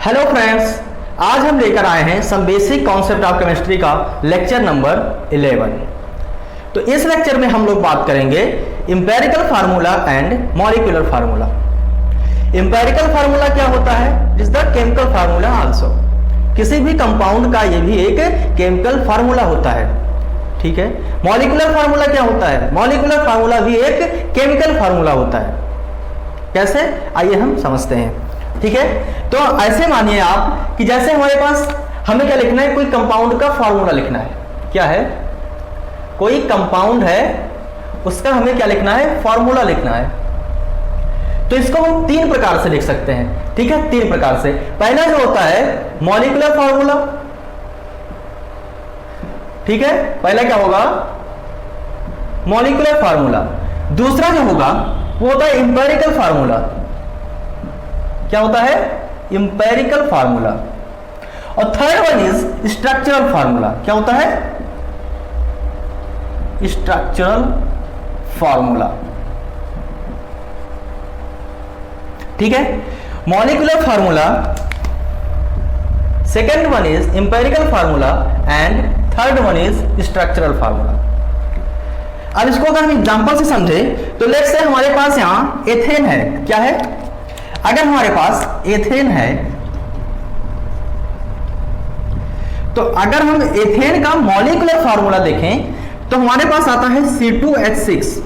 Hello friends, आज हम लेकर आए हैं some basic concept of chemistry का लेक्चर नंबर 11। तो इस लेक्चर में हम लोग बात करेंगे empirical formula and molecular formula. Empirical formula क्या होता है? Is the chemical formula also. किसी भी कंपाउंड का ये भी एक केमिकल फार्मूला होता है, ठीक है। मॉलिक्यूलर फार्मूला क्या होता है? मॉलिक्यूलर फार्मूला भी एक केमिकल फार्मूला होता है। कैसे, आइए हम समझते हैं, ठीक है। तो ऐसे मानिए आप कि जैसे हमारे पास हमें क्या लिखना है, कोई कंपाउंड का फार्मूला लिखना है। क्या है? कोई कंपाउंड है, उसका हमें क्या लिखना है? फार्मूला लिखना है। तो इसको हम तीन प्रकार से लिख सकते हैं, ठीक है, तीन प्रकार से। पहला जो होता है मॉलिक्यूलर फार्मूला, ठीक है, पहला क्या होगा? Molecular formula. दूसरा जो होगा वो होता है इंपेरिकल फार्मूला। क्या होता है? Empirical formula. और third one is structural formula. क्या होता है? स्ट्रक्चरल फार्मूला, ठीक है। Molecular formula, second one is empirical formula and third one is structural formula. अब इसको अगर हम एग्जांपल से समझे तो लेट्स से हमारे पास यहां एथेन है। क्या है? अगर हमारे पास एथेन है तो अगर हम एथेन का मॉलिक्यूलर फार्मूला देखें तो हमारे पास आता है C2H6,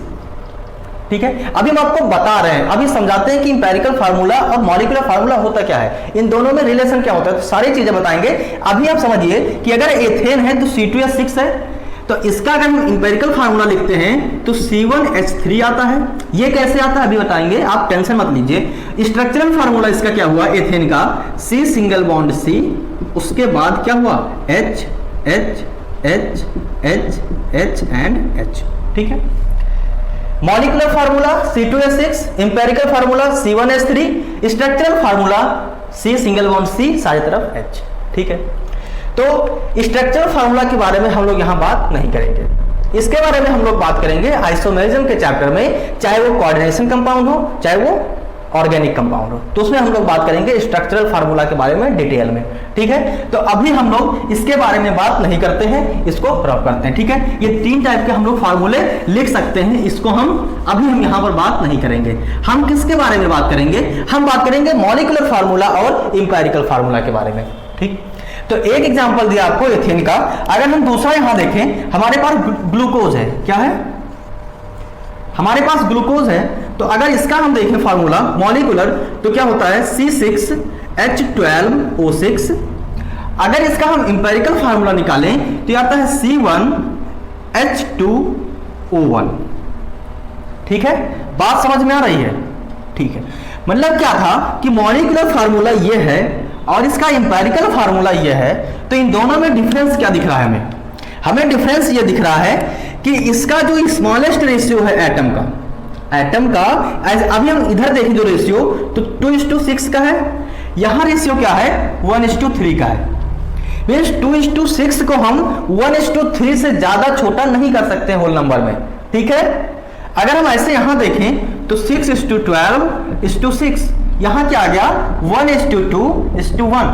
ठीक है। अभी हम आपको बता रहे हैं, अभी समझाते हैं कि इंपेरिकल फार्मूला और मॉलिक्यूलर फार्मूला होता क्या है, इन दोनों में रिलेशन क्या होता है, तो सारी चीजें बताएंगे। अभी आप समझिए कि अगर एथेन है तो C2H6 है, तो इसका अगर हम इंपेरिकल फार्मूला लिखते हैं तो C1H3 आता है। ये कैसे आता है अभी बताएंगे, आप टेंशन मत लीजिए। स्ट्रक्चरल फार्मूला इसका क्या हुआ एथेन का? C सिंगल बॉन्ड C, उसके बाद क्या हुआ? H H H H H and H, ठीक है। Molecular formula C2H6, empirical formula C1H3, structural formula C single bond C, सारी तरफ H, ठीक है। तो स्ट्रक्चरल फार्मूला के बारे में हम लोग यहां बात नहीं करेंगे, इसके बारे में हम लोग बात करेंगे आइसोमेरिज्म के चैप्टर में, चाहे वो कोऑर्डिनेशन कंपाउंड हो चाहे वो ऑर्गेनिक कंपाउंड हो, तो उसमें हम लोग बात करेंगे स्ट्रक्चरल फार्मूला के बारे में डिटेल में, ठीक है। तो अभी हम लोग इसके बारे में बात नहीं करते हैं, इसको ड्रॉप करते हैं, ठीक है। ये तीन टाइप के हम लोग फार्मूले लिख सकते हैं, इसको हम यहाँ पर बात नहीं करेंगे। हम किसके बारे में बात करेंगे? हम बात करेंगे मॉलिक्यूलर फार्मूला और इंपेरिकल फार्मूला के बारे में, ठीक। तो एक एग्जांपल दिया आपको एथेन का। अगर हम दूसरा यहां देखें, हमारे पास ग्लूकोज है। क्या है? हमारे पास ग्लूकोज है, तो अगर इसका हम देखें फार्मूला मॉलिक्यूलर, तो क्या होता है? C6H12O6। अगर इसका हम इंपेरिकल फार्मूला निकालें तो आता है C1H2O1, ठीक है। बात समझ में आ रही है? ठीक है। मतलब क्या था कि मॉलिक्यूलर फार्मूला ये है और इसका इंपेरिकल फार्मूला ये है, तो इन दोनों में डिफरेंस क्या दिख रहा है हमें? हमें डिफरेंस ये दिख रहा है कि इसका जो स्मॉलेस्ट रेशियो है एटम का अभी हम इधर देखें जो रेशियो, तो 2:6 का है। यहां रेशियो क्या है? 1:3 का है। मींस 2:6 को हम 1:3 से ज्यादा छोटा नहीं कर सकते होल नंबर में, ठीक है। अगर हम ऐसे यहां देखें तो 6:12:6, यहां क्या आ गया? 1:2:1,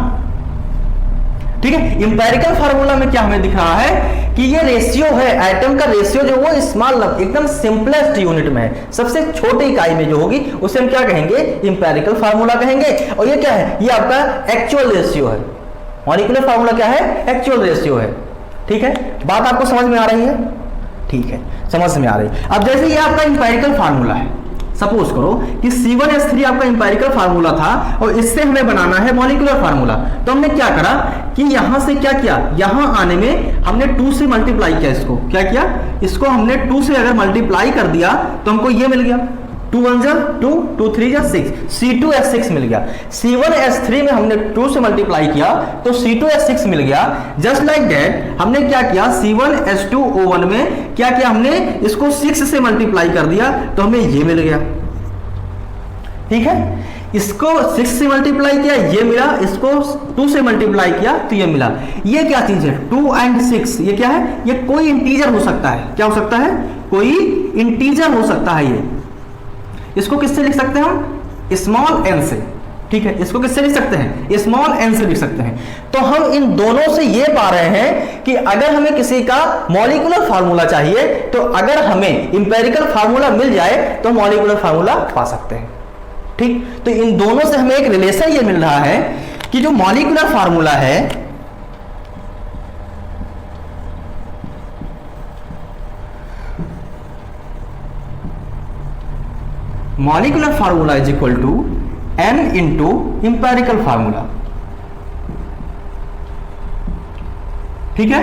ठीक है। इंपेरिकल फार्मूला में क्या हमें दिख रहा है कि ये रेशियो है, एटम का रेशियो जो वो स्मॉल एकदम सिंपलेस्ट यूनिट में है, सबसे छोटी इकाई में जो होगी उसे हम क्या कहेंगे? इंपेरिकल फार्मूला कहेंगे। और ये क्या है? ये आपका एक्चुअल रेशियो है। मॉलिक्यूलर फार्मूला क्या है? एक्चुअल रेशियो है, ठीक है। बात आपको समझ में आ रही है? ठीक है, समझ में आ रही है। अब जैसे ये आपका इंपेरिकल फार्मूला है, सपोज करो कि C1H3 आपका इंपेरिकल फार्मूला था और इससे हमें बनाना है मॉलिक्यूलर फार्मूला। तो हमने क्या करा कि यहां से क्या किया, यहां आने में हमने 2 से मल्टीप्लाई किया। इसको क्या किया? इसको हमने 2 से अगर मल्टीप्लाई कर दिया तो हमको ये मिल गया, 2 1 जा 2, 2 3 जा 6, C2H6 मिल गया। C1H3 में हमने 2 से मल्टीप्लाई किया तो C2H6 मिल गया। जस्ट लाइक दैट हमने क्या किया? C1H2O1 में क्या किया? हमने इसको 6 से मल्टीप्लाई कर दिया तो हमें ये मिल गया, ठीक है। इसको 6 से मल्टीप्लाई किया, ये मिला। इसको 2 से मल्टीप्लाई किया तो ये मिला। ये क्या चीज है? 2 and 6, ये क्या है? ये कोई इंटीजर हो सकता है। क्या हो सकता है? कोई इंटीजर हो सकता है। ये इसको किससे लिख सकते हैं हम? स्मॉल n से, ठीक है, इसको किससे लिख सकते हैं, स्मॉल एन से लिख सकते हैं। तो हम इन दोनों से ये पा रहे हैं कि अगर हमें किसी का मॉलिक्यूलर फार्मूला चाहिए तो अगर हमें इंपेरिकल फार्मूला मिल जाए तो मॉलिक्यूलर फार्मूला पा सकते हैं। ठीक, तो इन दोनों से हमें एक रिलेशन ये मिल रहा है कि जो मॉलिक्यूलर फार्मूला है molecular formula is equal to n into empirical formula. ठीक है,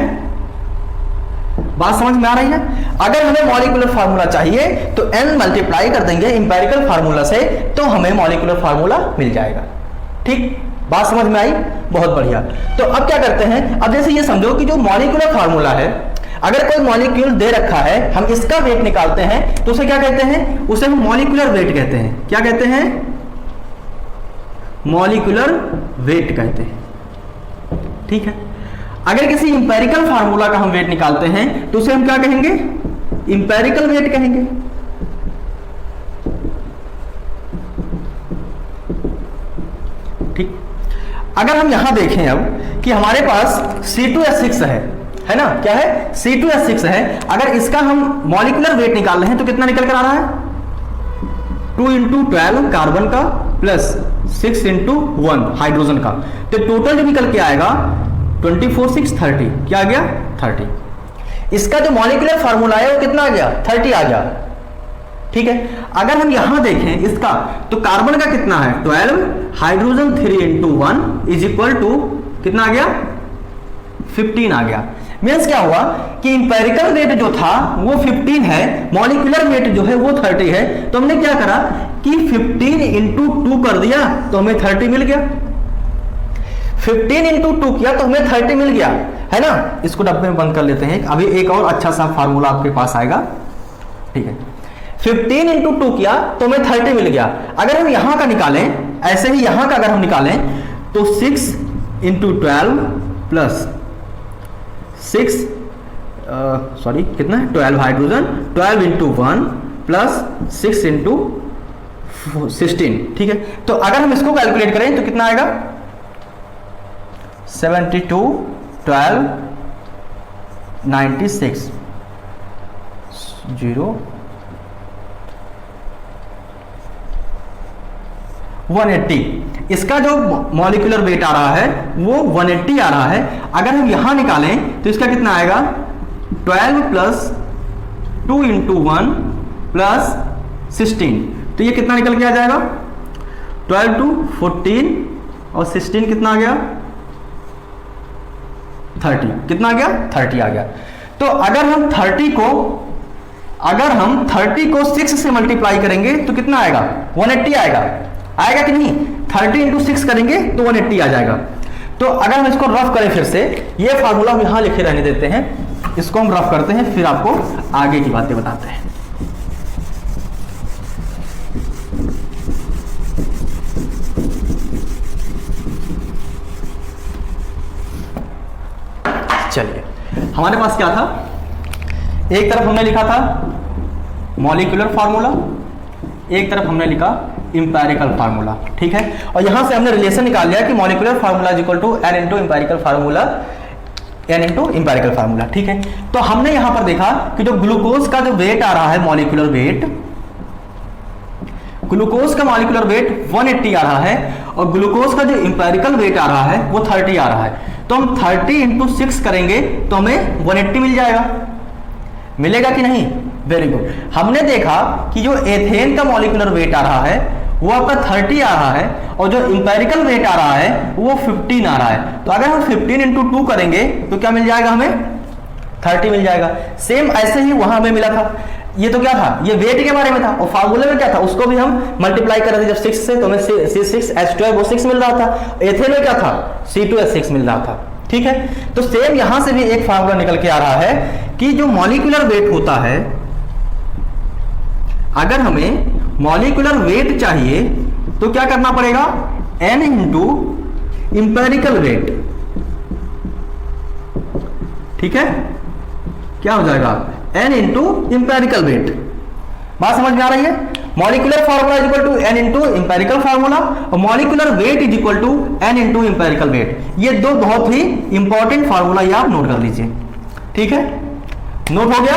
बात समझ में आ रही है। अगर हमें मॉलिक्यूलर फार्मूला चाहिए तो n मल्टीप्लाई कर देंगे इंपेरिकल फार्मूला से तो हमें मॉलिक्यूलर फार्मूला मिल जाएगा। ठीक, बात समझ में आई, बहुत बढ़िया। तो अब क्या करते हैं, अब जैसे ये समझो कि जो मॉलिक्यूलर फार्मूला है, अगर कोई मॉलिक्यूल दे रखा है, हम इसका वेट निकालते हैं तो उसे क्या कहते हैं, उसे हम मॉलिक्यूलर वेट कहते हैं। क्या कहते हैं, मॉलिक्यूलर वेट कहते हैं। ठीक है, अगर किसी इंपेरिकल फार्मूला का हम वेट निकालते हैं तो उसे हम क्या कहेंगे, इंपेरिकल वेट कहेंगे। ठीक, अगर हम यहां देखें अब कि हमारे पास C2H6 है ना, क्या है, C2H6 है। अगर इसका हम मॉलिक्यूलर वेट निकाल रहे हैं तो कितना निकल कर आ रहा है, 2 × 12 कार्बन का प्लस 6 × 1 हाइड्रोजन का, तो टोटल जो निकल के आएगा 24 6 30, क्या आ गया 30। इसका जो मॉलिक्यूलर फार्मूला है वो कितना आ गया, 30 आ गया। ठीक है, अगर हम यहां देखें इसका तो कार्बन का कितना है 12, हाइड्रोजन 3 × 1 इज इक्वल टू कितना आ गया 15 आ गया। मीन्स क्या हुआ कि इंपेरिकल वेट जो था वो 15 है, मॉलिक्यूलर वेट जो है वो 30 है। तो हमने क्या करा कि 15 × 2 कर दिया तो हमें 30 मिल गया। 15 × 2 किया तो हमें 30 मिल गया, है ना। इसको डब्बे में बंद कर लेते हैं, अभी एक और अच्छा सा फार्मूला आपके पास आएगा। ठीक है, 15 × 2 किया तो हमें 30 मिल गया। अगर हम यहां का निकालें, ऐसे ही यहां का अगर हम निकालें तो 6 × 12 प्लस 6 सॉरी कितना है 12 हाइड्रोजन, 12 × 1 प्लस 6 × 16। ठीक है, तो अगर हम इसको कैलकुलेट करें तो कितना आएगा 72 12 96 0 180। इसका जो मॉलिक्यूलर वेट आ रहा है वो 180 आ रहा है। अगर हम यहां निकालें तो इसका कितना आएगा 12 प्लस 2 × 1 प्लस 16, तो ये कितना निकल के आ जाएगा 12 2 14 और 16 कितना आ गया 30, कितना आ गया 30 आ गया। तो अगर हम 30 को 6 से मल्टीप्लाई करेंगे तो कितना आएगा 180 आएगा कि नहीं। 30 × 6 करेंगे तो 180 आ जाएगा। तो अगर हम इसको रफ करें, फिर से ये फार्मूला हम यहां लिखे रहने देते हैं, इसको हम रफ करते हैं, फिर आपको आगे की बातें बताते हैं। चलिए, हमारे पास क्या था, एक तरफ हमने लिखा था मॉलिक्यूलर फार्मूला, एक तरफ हमने लिखा इंपेरिकल फार्मूला। ठीक है, और यहां से हमने रिलेशन निकाल लिया कि molecular formula is equal to n × empirical formula, n × empirical formula. ठीक है, तो हमने यहां पर देखा कि जो ग्लूकोज का जो वेट आ रहा है, मॉलिक्यूलर वेट, ग्लूकोज का मॉलिक्यूलर वेट 180 आ रहा है और ग्लूकोज का जो इंपेरिकल वेट आ रहा है वो 30 आ रहा है। तो हम 30 × 6 करेंगे तो हमें 180 मिल जाएगा, मिलेगा कि नहीं। Very good. हमने देखा कि जो एथेन का मॉलिक्यूलर वेट आ रहा है वो आपका 30 आ रहा है और जो इंपेरिकल वेट आ रहा है वो 15 आ रहा है। तो अगर हम 15 × 2 करेंगे तो क्या मिल जाएगा हमें 30 मिल जाएगा। सेम ऐसे ही वहां हमें मिला था, ये तो क्या था, ये वेट के बारे में था, और फार्मूले में क्या था, उसको भी हम मल्टीप्लाई कर रहे थे जब 6 से, तो हमें C6H12 वो 6 मिल रहा था। एथेन में क्या था C2H6 मिल रहा था। ठीक है, तो सेम यहां से भी एक फार्मूला निकल के आ रहा है कि जो मॉलिक्यूलर वेट होता है, अगर हमें मॉलिक्यूलर वेट चाहिए तो क्या करना पड़ेगा n × इंपेरिकल वेट। ठीक है, क्या हो जाएगा n × इंपेरिकल वेट। बात समझ में आ रही है। Molecular formula is equal to n into empirical formula और molecular weight is equal to n into empirical weight. ये दो बहुत ही इंपॉर्टेंट फार्मूला ये आप नोट कर लीजिए, ठीक है, नोट हो गया,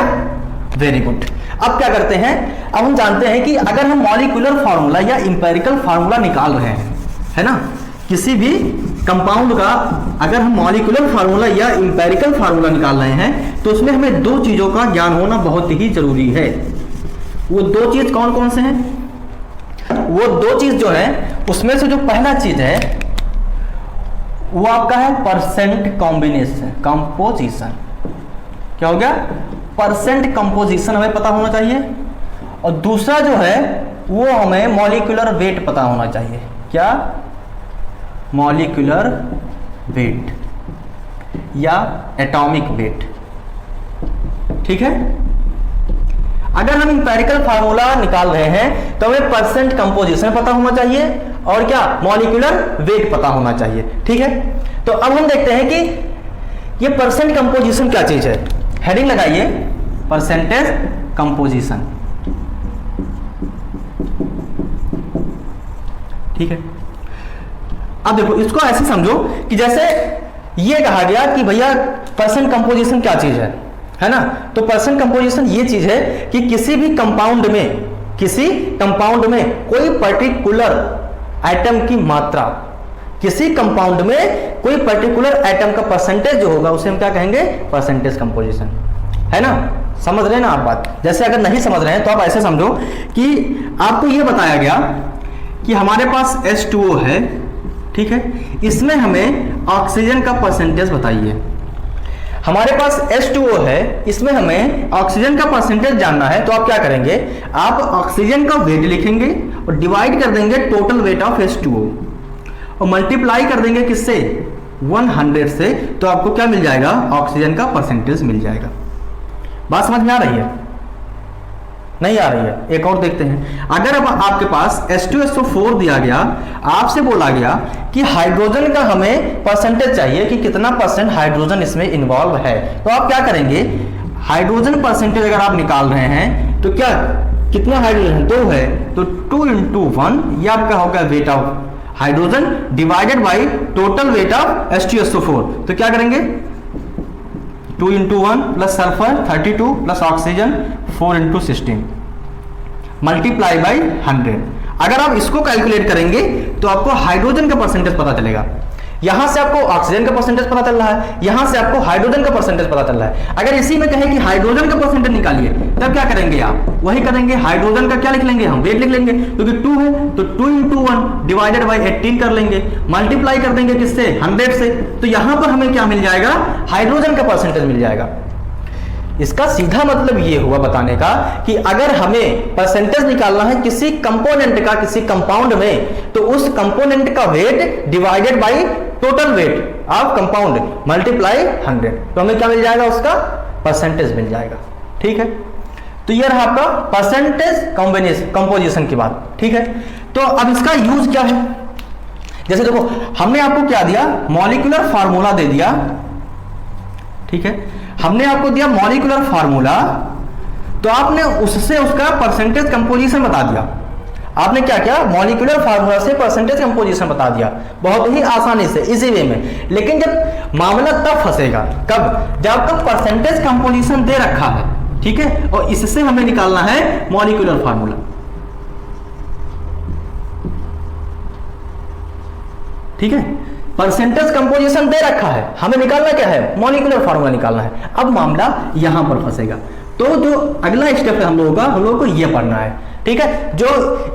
वेरी गुड। अब क्या करते हैं, अब हम जानते हैं कि अगर हम मॉलिक्यूलर फार्मूला या इंपेरिकल फार्मूला निकाल रहे हैं, है ना, किसी भी कंपाउंड का अगर हम मॉलिक्यूलर फार्मूला या इंपेरिकल फार्मूला निकाल रहे हैं तो उसमें हमें दो चीजों का ज्ञान होना बहुत ही जरूरी है। वो दो चीज कौन कौन से हैं? वो दो चीज जो है उसमें से जो पहला चीज है वो आपका है परसेंट कॉम्बिनेशन कंपोजिशन। क्या हो गया? परसेंट कंपोजिशन हमें पता होना चाहिए और दूसरा जो है वो हमें मॉलिक्यूलर वेट पता होना चाहिए। क्या? मॉलिक्यूलर वेट या एटॉमिक वेट, ठीक है। अगर हम इंपेरिकल फार्मूला निकाल रहे हैं तो हमें परसेंट कंपोजिशन पता होना चाहिए और क्या? मॉलिक्यूलर वेट पता होना चाहिए, ठीक है। तो अब हम देखते हैं कि ये परसेंट कंपोजिशन क्या चीज है। हेडिंग लगाइए, परसेंटेज कंपोजिशन, ठीक है। अब देखो इसको ऐसे समझो कि जैसे ये कहा गया कि भैया परसेंट कंपोजिशन क्या चीज है ना। तो परसेंट कंपोजिशन ये चीज है कि किसी भी कंपाउंड में कोई पर्टिकुलर एटम की मात्रा, किसी कंपाउंड में कोई पर्टिकुलर एटम का परसेंटेज जो होगा उसे हम क्या कहेंगे? परसेंटेज कंपोजिशन, है ना। समझ रहे हैं ना आप बात? जैसे अगर नहीं समझ रहे हैं तो आप ऐसे समझो कि आपको यह बताया गया कि हमारे पास H2O है, ठीक है, इसमें हमें ऑक्सीजन का परसेंटेज बताइए। हमारे पास H2O है, इसमें हमें ऑक्सीजन का परसेंटेज जानना है। तो आप क्या करेंगे? आप ऑक्सीजन का वेट लिखेंगे और डिवाइड कर देंगे टोटल वेट ऑफ H2O और मल्टीप्लाई कर देंगे किससे? 100 से। तो आपको क्या मिल जाएगा? ऑक्सीजन का परसेंटेज मिल जाएगा। बात समझ में आ रही है? नहीं आ रही है? एक और देखते हैं। अगर अब आपके पास H2SO4 दिया गया, आपसे बोला गया कि हाइड्रोजन का हमें परसेंटेज चाहिए कि कितना परसेंट हाइड्रोजन इसमें इन्वॉल्व है, तो आप क्या करेंगे? हाइड्रोजन परसेंटेज अगर आप निकाल रहे हैं तो क्या कितना हाइड्रोजन? 2 है, तो 2 × 1 ये आपका होगा weight of hydrogen divided by total weight of H2SO4। तो क्या करेंगे? 2 × 1 plus sulphur 32 plus oxygen 4 × 16 multiply by 100। अगर आप इसको कैलकुलेट करेंगे तो आपको हाइड्रोजन का परसेंटेज पता चलेगा। यहां से आपको ऑक्सीजन का परसेंटेज पता चल रहा है, यहां से आपको हाइड्रोजन का परसेंटेज पता चल रहा है। अगर इसी में कहें कि हाइड्रोजन का परसेंटेज निकालिए, तब क्या करेंगे आप? वही करेंगे, हाइड्रोजन का क्या लिख लेंगे? हम वेट लिख लेंगे, क्योंकि 2 है तो 2 × 1 डिवाइडेड बाई 18 कर लेंगे, मल्टीप्लाई कर देंगे किससे? 100 से। तो यहां पर हमें क्या मिल जाएगा? हाइड्रोजन का परसेंटेज मिल जाएगा। इसका सीधा मतलब ये हुआ बताने का कि अगर हमें परसेंटेज निकालना है किसी कंपोनेंट का किसी कंपाउंड में, तो उस कंपोनेंट का weight divided by total weight of compound multiply 100, तो हमें क्या मिल जाएगा? उसका परसेंटेज मिल जाएगा, ठीक है। तो ये रहा आपका परसेंटेज कंपोजिशन की बात, ठीक है। तो अब इसका यूज क्या है? जैसे देखो हमने आपको क्या दिया? मॉलिक्यूलर फार्मूला दे दिया, ठीक है। हमने आपको दिया मॉलिक्यूलर फार्मूला, तो आपने उससे उसका परसेंटेज कंपोजिशन बता दिया। आपने क्या किया? मॉलिक्यूलर फार्मूला से परसेंटेज कंपोजिशन बता दिया, बहुत ही आसानी से, इजी वे में। लेकिन जब मामला तब फंसेगा, कब? जब आपका परसेंटेज कंपोजिशन दे रखा है, ठीक है, और इससे हमें निकालना है मॉलिक्यूलर फार्मूला, ठीक है। परसेंटेज कंपोजिशन दे रखा है, हमें निकालना क्या है? मॉलिक्यूलर फार्मूला निकालना है। अब मामला यहां पर फंसेगा। तो जो अगला स्टेप है हम लोगों को ये पढ़ना है, ठीक है। जो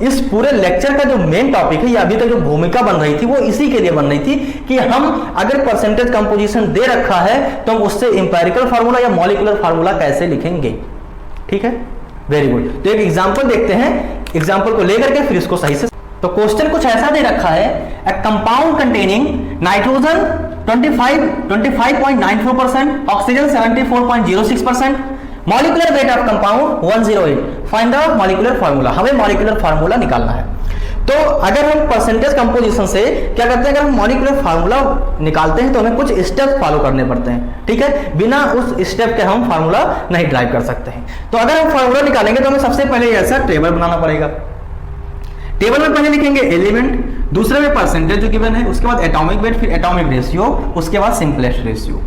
इस पूरे लेक्चर का जो मेन टॉपिक है, या अभी तक जो भूमिका बन रही थी वो इसी के लिए बन रही थी कि हम अगर परसेंटेज कंपोजिशन दे रखा है तो हम उससे इंपेरिकल फार्मूला या मॉलिक्यूलर फार्मूला कैसे लिखेंगे, ठीक है। Very good. तो एक एग्जाम्पल देखते हैं, एग्जाम्पल को लेकर के फिर इसको सही से। तो क्वेश्चन कुछ ऐसा दे रखा है, ए compound containing nitrogen 25.94%, oxygen 74.06%, molecular weight of compound 108, find the molecular formula. हमें मॉलिक्यूलर फार्मूला निकालना है। तो अगर हम परसेंटेज कंपोजिशन से क्या करते हैं? अगर हम मॉलिक्यूलर फार्मूला निकालते हैं तो हमें कुछ स्टेप फॉलो करने पड़ते हैं, ठीक है। बिना उस स्टेप के हम फार्मूला नहीं ड्राइव कर सकते हैं। तो अगर हम फार्मूला निकालेंगे तो हमें सबसे पहले ऐसा टेबल बनाना पड़ेगा, टेबल में पहले लिखेंगे एलिमेंट, दूसरे में परसेंटेज जो गिवन है, उसके बाद एटॉमिक वेट, फिर एटॉमिक रेशियो, उसके बाद सिंपलेस्ट रेशियो।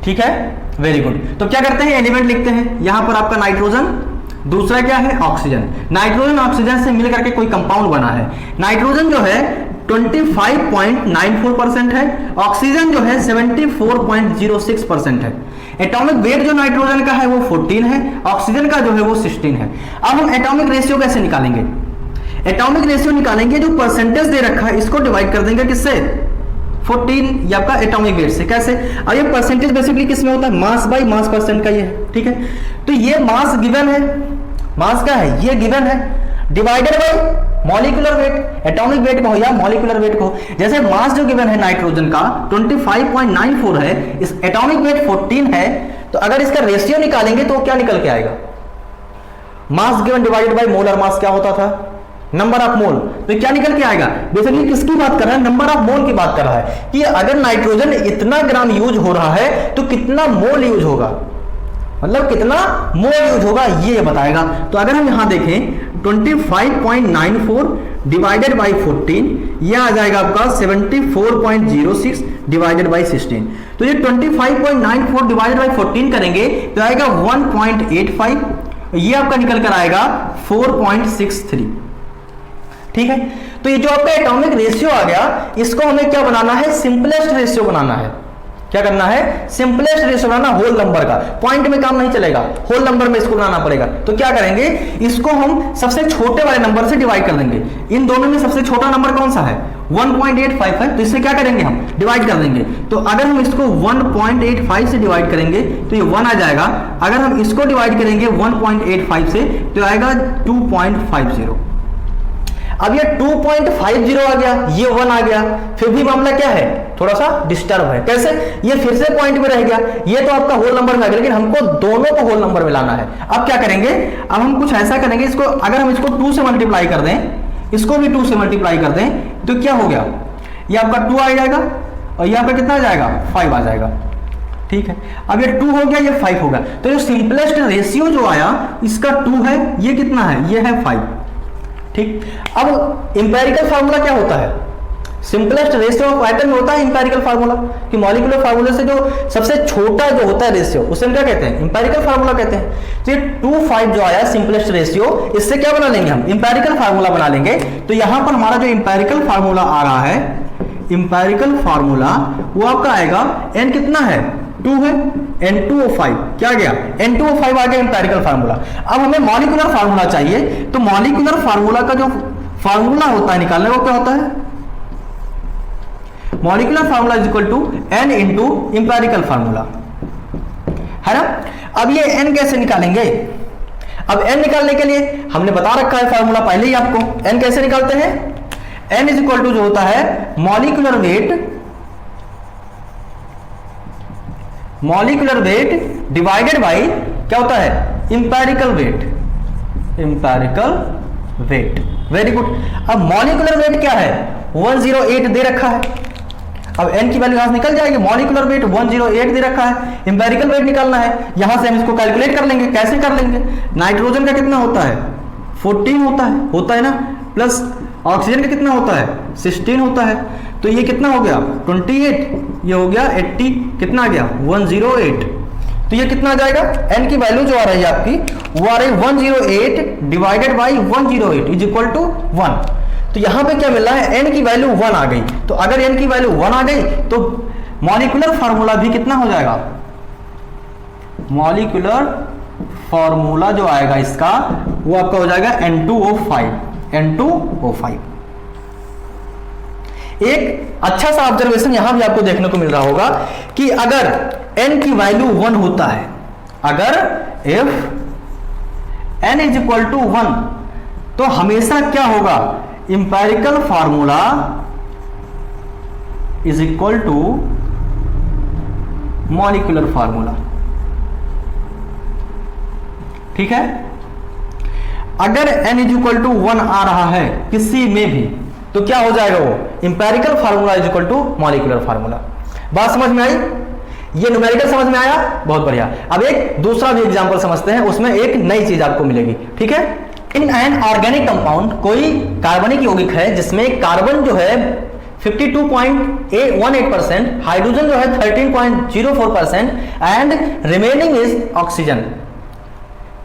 ठीक है, वेरी गुड। तो क्या करते हैं, एलिमेंट लिखते हैं। यहां पर आपका नाइट्रोजन, दूसरा क्या है ऑक्सीजन। नाइट्रोजन ऑक्सीजन से मिलकर के कोई कंपाउंड बना है। नाइट्रोजन जो है 25.94% है, ऑक्सीजन जो है 74.06% है। एटॉमिक वेट जो नाइट्रोजन का है वो 14 है, ऑक्सीजन का जो है वो 16 है। अब हम एटॉमिक रेशियो कैसे निकालेंगे? एटॉमिक रेशियो निकालेंगे, जो परसेंटेज दे रखा है इसको डिवाइड कर देंगे किससे, 14 या आपका एटॉमिक वेट से। कैसे? अब ये परसेंटेज बेसिकली किस में होता है, मास बाई मास परसेंट का ये है। ठीक है, तो ये मास गिवन है, मास का है ये गिवन है, divided by molecular weight, atomic weight को हो या मॉलिक्यूलर वेट को। जैसे मास जो गिवन है नाइट्रोजन का 25.94 है, इस एटॉमिक वेट 14 है, तो अगर इसका रेशियो निकालेंगे तो क्या निकल के आएगा, mass given divided by molar mass क्या होता था, नंबर ऑफ मोल। तो क्या निकल के आएगा, बेसिकली किसकी बात कर रहा है, नंबर ऑफ मोल की बात कर रहा है कि अगर नाइट्रोजन इतना ग्राम यूज हो रहा है तो कितना मोल यूज होगा, मतलब कितना मोल यूज होगा ये बताएगा। तो अगर हम यहां देखें 25.94 डिवाइडेड बाई 14, यह आ जाएगा आपका 74.06 डिवाइडेड बाई 16। तो ये 25.94 डिवाइडेड बाई 14 करेंगे तो आएगा 1.85, ये आपका निकल कर आएगा 4.63। ठीक है, तो ये जो आपका एटॉमिक रेशियो आ गया, इसको हमें क्या बनाना है, सिंपलेस्ट रेशियो बनाना है। क्या करना है, सिंपलेस्ट रेशियो बनाना, होल नंबर का। पॉइंट में काम नहीं चलेगा, होल नंबर में इसको बनाना पड़ेगा। तो क्या करेंगे, इसको हम सबसे छोटे वाले नंबर से डिवाइड कर देंगे। इन दोनों में सबसे छोटा नंबर कौन सा है, 1.85 है, तो इससे क्या करेंगे, हम डिवाइड कर देंगे। तो अगर हम इसको 1.85 से डिवाइड करेंगे तो ये 1 आ जाएगा। अगर हम इसको डिवाइड करेंगे 1.85 से तो आएगा 2.50। अब ये 2.50 आ गया, ये 1 आ गया, फिर भी मामला क्या है, थोड़ा सा डिस्टर्ब है। कैसे, ये फिर से पॉइंट में रह गया, ये तो आपका होल नंबर में आ गया, लेकिन हमको दोनों को होल नंबर में लाना है। अब क्या करेंगे, अब हम कुछ ऐसा करेंगे, इसको अगर हम इसको 2 से मल्टीप्लाई कर दें, इसको भी 2 से मल्टीप्लाई कर दें, तो क्या हो गया, ये आपका 2 आ जाएगा और ये आपका कितना आ जाएगा, 5 आ जाएगा। ठीक है, अब ये 2 हो गया, ये 5 हो गया। तो जो सिंपलेस्ट रेशियो जो आया इसका 2 है, ये कितना है, ये है 5। ठीक, अब इंपेरिकल फार्मूला क्या होता है, सिंपलेस्ट रेशियो ऑफ आइटम में होता है इंपेरिकल फार्मूला, कि मॉलिक्यूलर फार्मूला से जो सबसे छोटा जो होता है रेशियो, उसे हम क्या कहते हैं, इंपेरिकल फार्मूला कहते हैं। तो ये 2.5 जो आया सिंपलेस्ट रेशियो, इससे क्या बना लेंगे हम, इंपेरिकल फार्मूला बना लेंगे। तो यहां पर हमारा जो इंपेरिकल फार्मूला आ रहा है, इंपेरिकल फार्मूला वो आपका आएगा, n कितना है, 2 है, N2O5 क्या गया, N2O5 आ गया इंपेरिकल फार्मूला। अब हमें मॉलिक्यूलर फार्मूला चाहिए, तो मॉलिक्यूलर फार्मूला का जो फार्मूला होता है निकालने, वो क्या होता है, molecular formula is equal to n into empirical formula, है ना। अब ये n कैसे निकालेंगे, अब n निकालने के लिए हमने बता रखा है फार्मूला पहले ही आपको। n कैसे निकालते हैं, n इज इक्वल टू जो होता है मॉलिक्यूलर वेट डिवाइडेड बाई क्या होता है, इंपेरिकल वेट। Very good. अब मॉलिक्यूलर वेट क्या है, 108 दे रखा है। अब n की वैल्यू यहां से निकल जाएगी, मॉलिक्यूलर वेट 108 दे रखा है, इंपेरिकल वेट निकालना है, यहां से हम इसको कैलकुलेट कर लेंगे। कैसे कर लेंगे, नाइट्रोजन का कितना होता है, 14 होता है ना, प्लस ऑक्सीजन का कितना होता है, 16 होता है। तो ये कितना हो गया, 28, ये हो गया 80, कितना आ गया, 108। तो ये कितना आ जाएगा, n की वैल्यू जो आ रही है आपकी, वो आ रही 108 divided by 108 is equal to 1। तो यहां पे क्या मिल रहा है, n की वैल्यू 1 आ गई। तो अगर n की वैल्यू 1 आ गई तो मॉलिक्यूलर फार्मूला भी कितना हो जाएगा, मॉलिक्यूलर फार्मूला जो आएगा इसका, वो आपका हो जाएगा N2O5। एक अच्छा सा ऑब्जर्वेशन यहां भी आपको देखने को मिल रहा होगा कि अगर n की वैल्यू 1 होता है, अगर if n is equal to 1, तो हमेशा क्या होगा, empirical formula is equal to molecular formula. ठीक है, अगर n इज इक्वल टू 1 आ रहा है किसी में भी, तो क्या हो जाएगा, वो empirical formula is equal to molecular formula. बात समझ में आई, ये न्यूमेरिकल समझ में आया, बहुत बढ़िया। अब एक दूसरा भी एग्जांपल समझते हैं, उसमें एक नई चीज आपको मिलेगी। ठीक है, इन एन ऑर्गेनिक कंपाउंड, कोई कार्बनिक यौगिक है जिसमें कार्बन जो है 52.18%, हाइड्रोजन जो है 13.04% एंड रिमेनिंग इज ऑक्सीजन।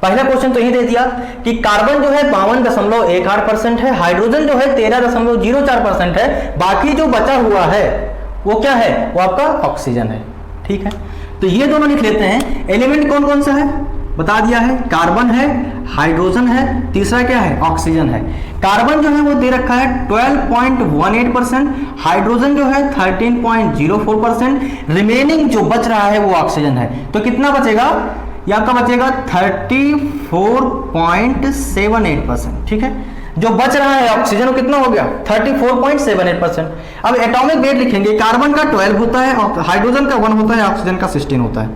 पहला क्वेश्चन तो यही दे दिया कि कार्बन जो है 52.18% है, हाइड्रोजन जो है 13.04% है, बाकी जो बचा हुआ है वो क्या है, वो आपका ऑक्सीजन है। ठीक है, तो ये दोनों लिख लेते हैं। एलिमेंट कौन कौन सा है बता दिया है, कार्बन है, हाइड्रोजन है, तीसरा क्या है, ऑक्सीजन है। कार्बन जो है वो दे रखा है 12.18%, हाइड्रोजन जो है 13.04%, रिमेनिंग जो बच रहा है वो ऑक्सीजन है। तो कितना बचेगा, ये आपका बचेगा 34.78%। ठीक है, जो बच रहा है ऑक्सीजन वो कितना हो गया, 34.78%। अब एटॉमिक वेट लिखेंगे, कार्बन का 12 होता है, हाइड्रोजन का 1 होता है, ऑक्सीजन का 16 होता है।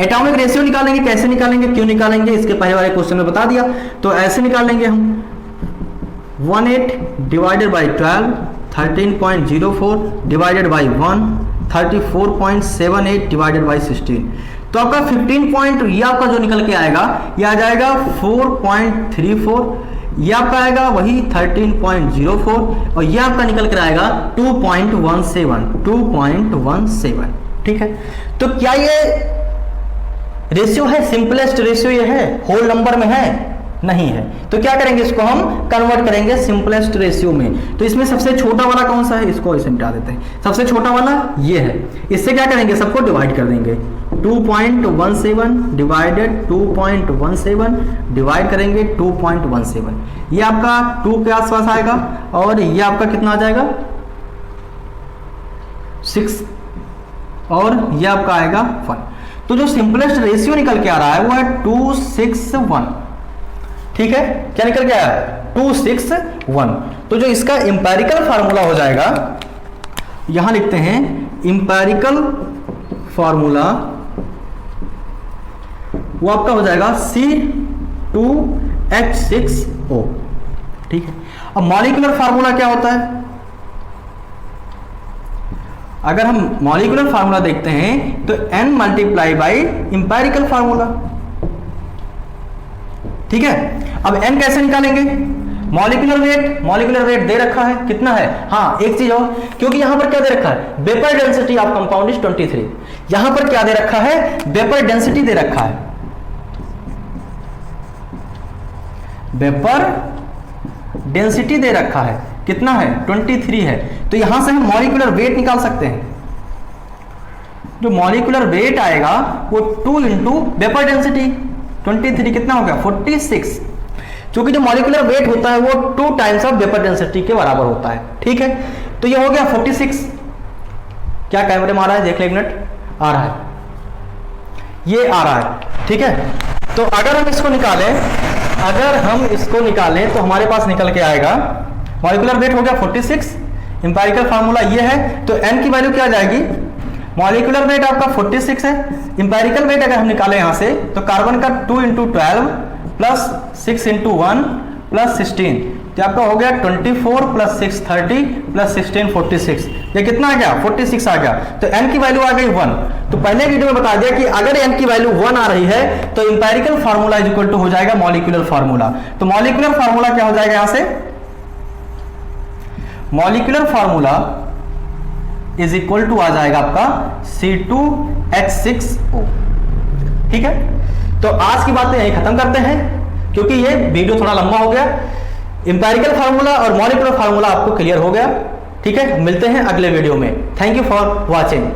एटॉमिक रेशियो निकालेंगे, कैसे निकालेंगे, क्यों निकालेंगे, इसके पहले वाले क्वेश्चन में बता दिया। तो ऐसे निकालेंगे हम 18 divided by 12, 13.04 divided by 1, 34.78 divided by 16। तो आपका 15 पॉइंट, ये आपका जो निकल के आएगा ये आ जाएगा 4.34, ये आपका आएगा वही 13.04 और ये आपका निकल कर आएगा 2.17। ठीक है, तो क्या ये रेशियो है, सिंपलेस्ट रेशियो ये है, होल नंबर में है, नहीं है। तो क्या करेंगे, इसको हम कन्वर्ट करेंगे सिंपलेस्ट रेशियो में। तो इसमें सबसे छोटा वाला कौन सा है, इसको इसे मिटा देते हैं। सबसे छोटा वाला ये है, इससे क्या करेंगे, सबको डिवाइड कर देंगे। 2.17 डिवाइडेड 2.17 डिवाइड करेंगे 2.17, ये आपका 2 के आसपास आएगा और ये आपका कितना आ जाएगा 6 और ये आपका आएगा 1। तो जो सिंपलेस्ट रेशियो निकल के आ रहा है वो है 261। ठीक है, क्या निकल के आया, 261। तो जो इसका इंपेरिकल फार्मूला हो जाएगा, यहां लिखते हैं इंपेरिकल फार्मूला, वो आपका हो जाएगा C2H6O। ठीक है, अब मॉलिक्यूलर फार्मूला क्या होता है, अगर हम मॉलिक्यूलर फार्मूला देखते हैं तो N multiply by empirical formula. ठीक है, अब N कैसे निकालेंगे, मॉलिक्यूलर वेट दे रखा है, कितना है, हाँ एक चीज और, क्योंकि यहां पर क्या दे रखा है, vapour density of compound is 23। यहां पर क्या दे रखा है, वेपर डेंसिटी दे रखा है, वेपर डेंसिटी दे रखा है, कितना है 23 है। तो यहां से हम मॉलिक्यूलर वेट निकाल सकते हैं। जो मॉलिक्यूलर वेट आएगा वो 2 इंटू वेपर डेंसिटी, 23 कितना हो गया 46, क्योंकि जो मॉलिक्यूलर वेट होता है वो 2 टाइम्स ऑफ वेपर डेंसिटी के बराबर होता है। ठीक है, तो ये हो गया 46। क्या कैमरे में आ रहा है, देख ले एक मिनट, आ रहा है, ये आ रहा है। ठीक है, तो अगर हम इसको निकालें तो हमारे पास निकल के आएगा, मॉलिक्यूलर वेट हो गया 46, इंपेरिकल फार्मूला ये है, तो n की वैल्यू क्या आ जाएगी, मॉलिक्यूलर वेट आपका 46 है, इंपेरिकल वेट अगर हम निकालें यहां से तो कार्बन का 2 इंटू 12 प्लस 6 इंटू 1 प्लस 16, तो आपका हो गया 24 प्लस 6 30 प्लस 16 46, ये कितना आ गया 46 आ गया। तो n की वैल्यू आ गई 1। तो पहले वीडियो में बता दिया कि अगर n की वैल्यू 1 आ रही है तो empirical formula is equal to हो जाएगा मॉलिक्यूलर फार्मूला। तो मॉलिक्यूलर फार्मूला क्या हो जाएगा, यहां से molecular formula is equal to आ जाएगा आपका C2H6O। ठीक है, तो आज की बातें यही खत्म करते हैं क्योंकि ये वीडियो थोड़ा लंबा हो गया। इंपेरिकल फार्मूला और मॉलिक्यूलर फार्मूला आपको क्लियर हो गया। ठीक है, मिलते हैं अगले वीडियो में। Thank you for watching.